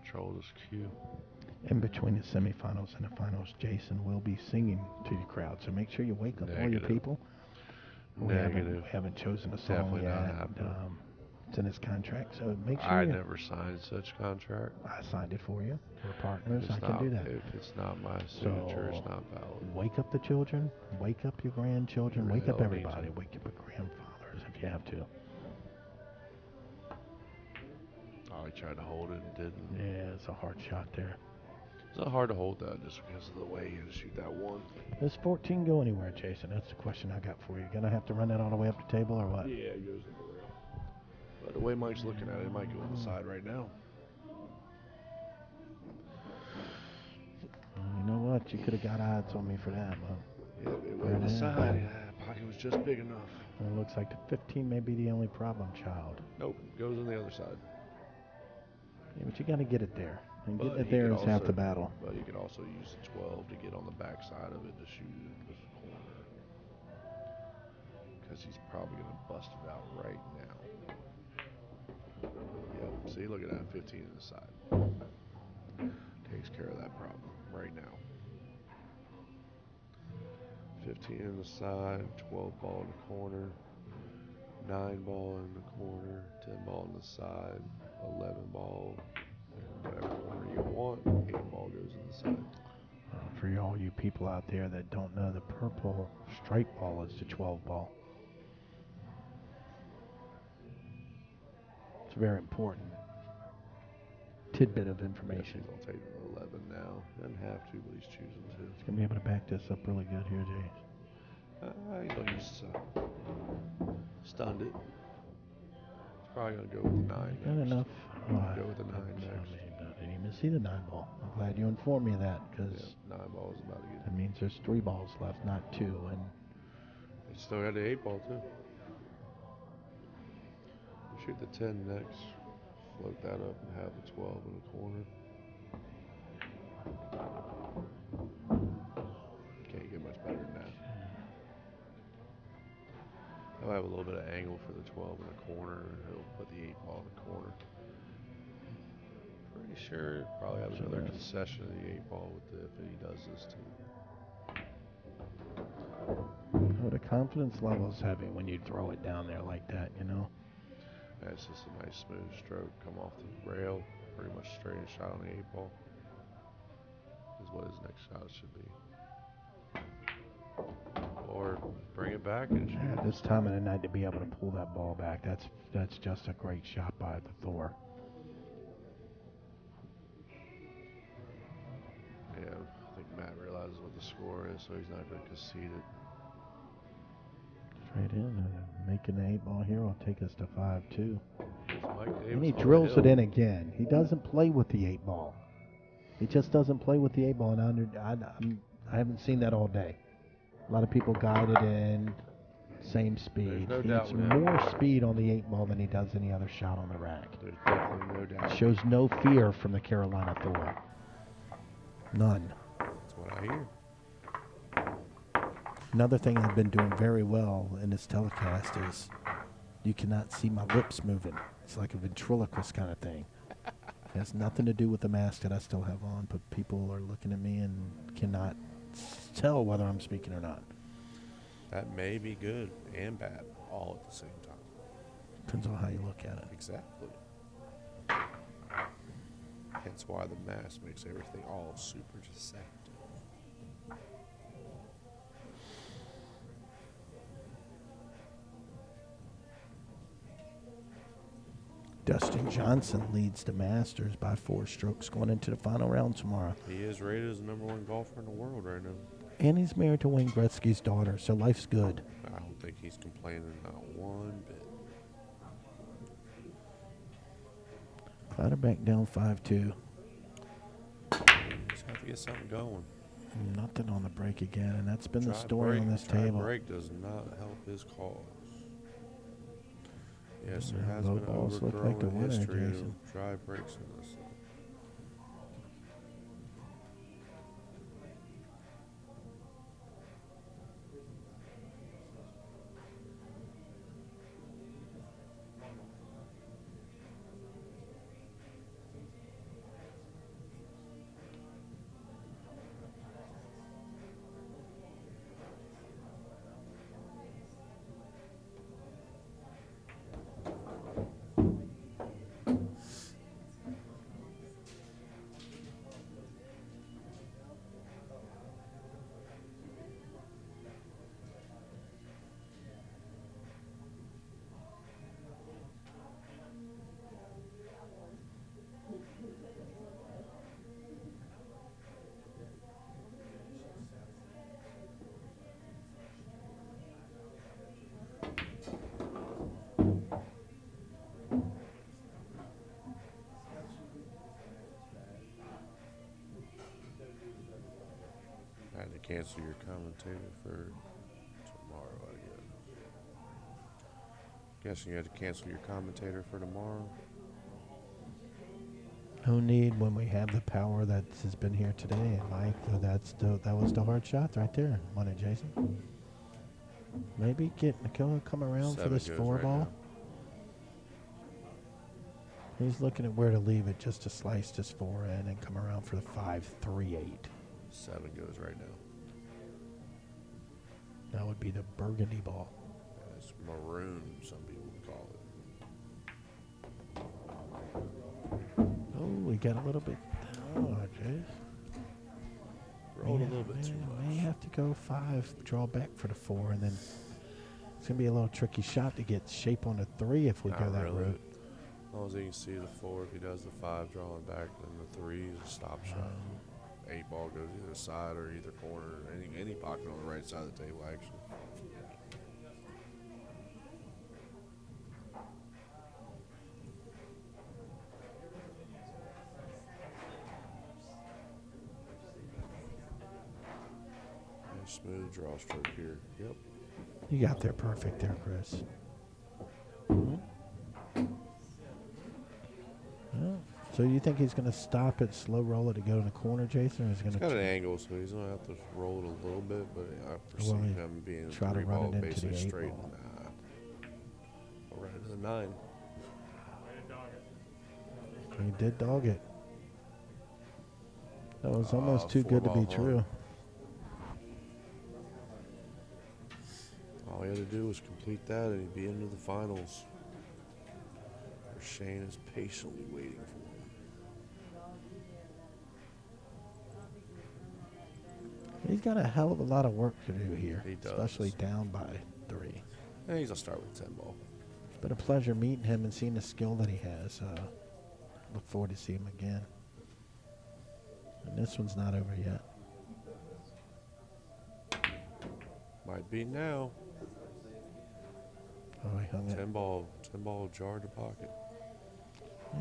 Control this cue. In between the semifinals and the finals, Jason will be singing to the crowd. So make sure you wake up all your people. We haven't chosen a song Definitely yet. not happening. It's in his contract, so make sure. I never signed such contract. I signed it for you. We're partners. I can do that. If it's not my signature, it's not valid. Wake up the children. Wake up your grandchildren. Really wake up don't everybody. need to. Wake up your grandfathers if you have to. Oh, he tried to hold it and didn't. Yeah, it's a hard shot there. It's not hard to hold that just because of the way he had to shoot that 1. Does 14 go anywhere, Jason? That's the question I got for you. Gonna have to run that all the way up the table or what? Yeah, it goes in the rail. But the way Mike's looking at it, it might go on the side right now. You know what? You could have got odds on me for that, but Yeah, it went on the side. Yeah, pocket was just big enough. it looks like the 15 may be the only problem child. Nope, goes on the other side. Yeah, but you got to get it there. And But getting it you there could is half also- the battle. But you could also use the 12 to get on the back side of it to shoot it into the corner. Because he's probably going to bust it out right now. Yep. See, look at that, 15 in the side. Takes care of that problem right now. 15 in the side, 12 ball in the corner, 9 ball in the corner, 10 ball in the side, 11 ball in whatever corner you want, 8 ball goes in the side. For all you people out there that don't know, the purple stripe ball is the 12 ball. It's very important tidbit of information. He's going to take it to 11 now. Doesn't have to, but he's choosing to. He's going to be able to back this up really good here, Jace. He's going to use stunned it. He's probably going to go with the 9 Got next. enough. Go with the 9 next. I didn't even see the 9 ball. I'm glad you informed me of that, because 9 ball is about to get. that means there's 3 balls left, not 2. And He still got the 8 ball too. Shoot the 10 next. Float that up and have the 12 in the corner. Can't get much better than that. He'll have a little bit of angle for the 12 in the corner, and he'll put the 8 ball in the corner. Pretty sure he'll probably have another concession of the 8 ball with if he does this too. oh, the confidence level's heavy when you throw it down there like that, you know. That's just a nice smooth stroke. Come off the rail, pretty much straight and shot on the 8 ball. Is what his next shot should be. Or bring it back and shoot. Yeah, this time of the night to be able to pull that ball back, that's just a great shot by the Thor. Yeah, I think Matt realizes what the score is, so he's not going to concede it. Straight in, making the 8 ball here will take us to 5-2. And he on the drills it hill. in again. He doesn't play with the 8 ball. He just doesn't play with the 8 ball, and I haven't seen that all day. A lot of people guide it in, same speed. There's no He doubt gets with him. more speed on the 8 ball than he does any other shot on the rack. There's definitely no doubt. Shows no fear from the Carolina Thor. None. That's what I hear. Another thing I've been doing very well in this telecast is you cannot see my lips moving. It's like a ventriloquist kind of thing. It has nothing to do with the mask that I still have on, but people are looking at me and cannot tell whether I'm speaking or not. That may be good and bad all at the same time. Depends on how you look at it. Exactly. Hence why the mask makes everything all super deceptive. Dustin Johnson leads the Masters by 4 strokes going into the final round tomorrow. He is rated as the #1 golfer in the world right now. And he's married to Wayne Gretzky's daughter, so life's good. I don't think he's complaining not one bit. Clatterbuck down 5-2. Just have to get something going. Nothing on the break again, and that's been the Dry story break- on this dry table. break does not help his cause. Yes, there Yeah, has low been an balls look like the overgrown winner, history Jason. of dry breaks in this. I had to cancel your commentator for tomorrow, I guess. Guessing you had to cancel your commentator for tomorrow? No need when we have the power that has been here today, Mike. That was the hard shot right there, wasn't it, Jason? Maybe get McKellar come around for 7 this goes 4 right ball. now. He's looking at where to leave it just to slice this 4 in and come around for the 5-3-8. 7 goes right now. That would be the burgundy ball. It's maroon, some people would call it. Oh, we got a little bit. Oh, jeez. Rolled a little bit too May much. have to go 5, draw back for the 4, and then it's going to be a little tricky shot to get shape on the 3 if we Not go that really. route. As long as he can see the 4, if he does the 5 drawing back, then the 3 is a stop shot. 8 ball goes either side or either corner, any pocket on the right side of the table, actually. And smooth draw stroke here. Yep. You got there perfect there, Chris. Well, so you think he's going to stop it, slow roll it to go in the corner, Jason, or is he It's going got an to angle, so he's going to have to roll it a little bit, but I Will perceive he him being try to 3 run ball it into basically the 8 straight. ball? Nah. Or right into the 9. He did dog it. That was almost too 4 good to ball be hard. true. All he had to do was complete that and he'd be into the finals. Where Shane is patiently waiting for him. He's got a hell of a lot of work to do here, He does. especially down by 3. And he's going to start with 10 ball. It's been a pleasure meeting him and seeing the skill that he has. Look forward to seeing him again. And this one's not over yet. Might be now. Oh, he hung it. 10 ball jar to pocket.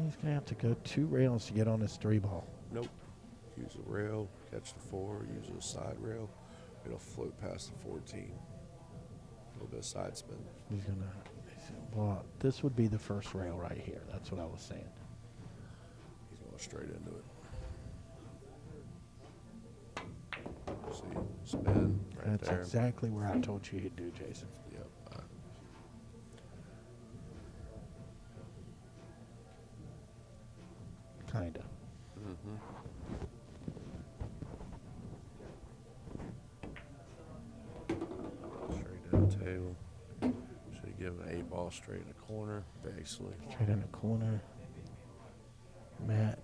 He's going to have to go 2 rails to get on his 3 ball. Nope. Use a rail, catch the 4, use a side rail. It'll float past the 14. A little bit of side spin. He's going to, well, this would be the first rail right here. That's what I was saying. He's going straight into it. See, spin right That's there. exactly where I told you he'd do, Jason. Yep. Kinda. Straight down the table. Should give an 8 ball straight in the corner, basically. Straight in the corner. Matt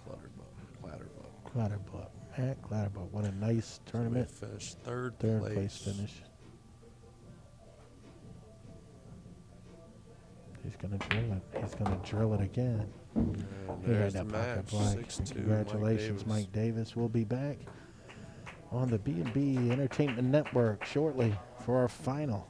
Clatterbuck. Matt Clatterbuck. What a nice tournament. Finished third Place finish. He's going to drill it. He's going to drill it again. And He had there's the that pocket match. blank. 6-2. Congratulations, Mike Davis. We'll be back on the B&B Entertainment Network shortly for our final.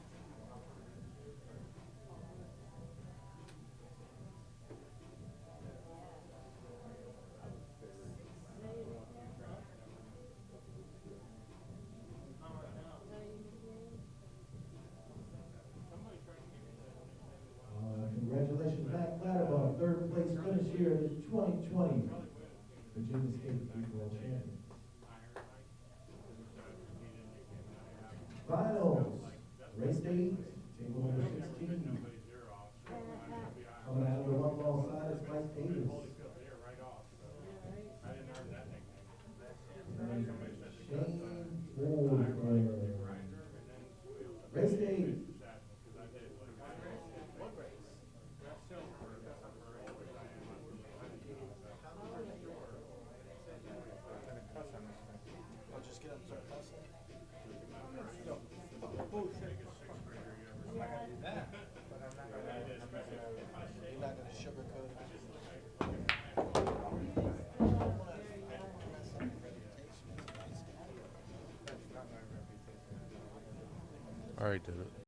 Congratulations, Matt Clatterbuck, 3rd place finish here at the 2020 Virginia State Youth World Champions. Finals, race day 8, table number 16. Coming out of the 1 ball side is Mike Davis. Shane Ford. Race day. All right, did it.